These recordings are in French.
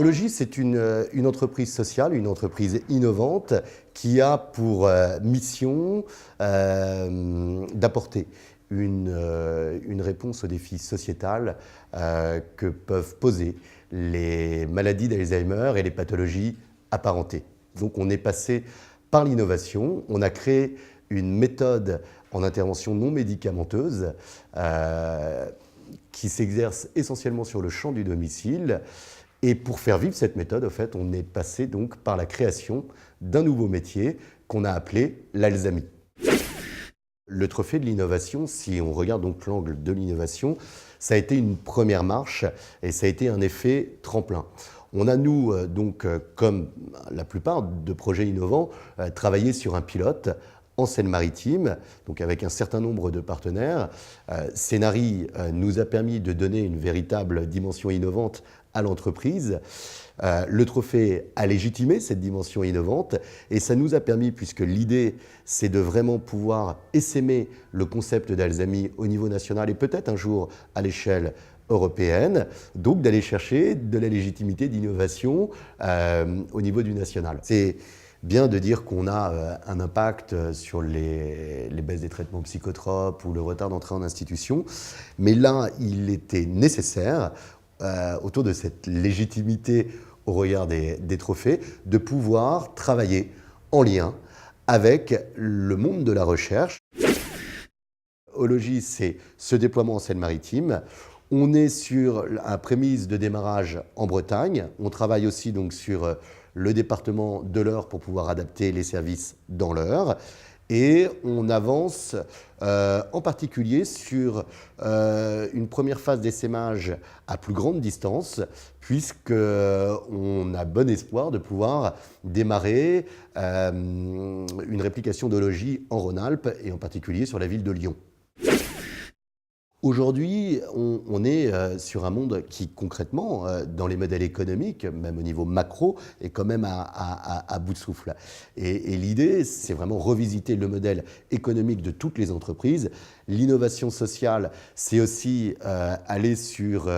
Logis, c'est une entreprise sociale, une entreprise innovante qui a pour mission d'apporter une réponse aux défis sociétals que peuvent poser les maladies d'Alzheimer et les pathologies apparentées. Donc on est passé par l'innovation, on a créé une méthode en intervention non médicamenteuse qui s'exerce essentiellement sur le champ du domicile. Et pour faire vivre cette méthode, en fait, on est passé donc par la création d'un nouveau métier qu'on a appelé l'Alzami. Le trophée de l'innovation, si on regarde donc l'angle de l'innovation, ça a été une première marche et ça a été un effet tremplin. On a, nous, donc, comme la plupart de projets innovants, travaillé sur un pilote en Seine-Maritime, donc avec un certain nombre de partenaires. Scénari nous a permis de donner une véritable dimension innovante à l'entreprise. Le trophée a légitimé cette dimension innovante et ça nous a permis, puisque l'idée c'est de vraiment pouvoir essaimer le concept d'Alzami au niveau national et peut-être un jour à l'échelle européenne, donc d'aller chercher de la légitimité d'innovation au niveau du national. C'est bien de dire qu'on a un impact sur les baisses des traitements psychotropes ou le retard d'entrée en institution, mais là, il était nécessaire, autour de cette légitimité au regard des trophées, de pouvoir travailler en lien avec le monde de la recherche. Au Logis, c'est ce déploiement en Seine-Maritime. On est sur un prémisse de démarrage en Bretagne. On travaille aussi donc sur le département de l'Eure pour pouvoir adapter les services dans l'Eure. Et on avance en particulier sur une première phase d'essaimage à plus grande distance, puisqu'on a bon espoir de pouvoir démarrer une réplication de Logis en Rhône-Alpes et en particulier sur la ville de Lyon. Aujourd'hui, on est sur un monde qui, concrètement, dans les modèles économiques, même au niveau macro, est quand même à bout de souffle. Et l'idée, c'est vraiment revisiter le modèle économique de toutes les entreprises. L'innovation sociale, c'est aussi aller sur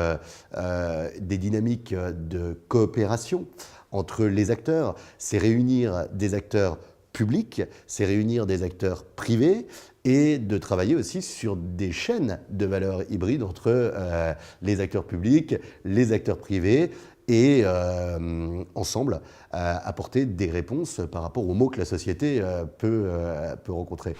des dynamiques de coopération entre les acteurs. C'est réunir des acteurs publics, c'est réunir des acteurs privés et de travailler aussi sur des chaînes de valeur hybrides entre les acteurs publics, les acteurs privés et ensemble apporter des réponses par rapport aux maux que la société peut rencontrer.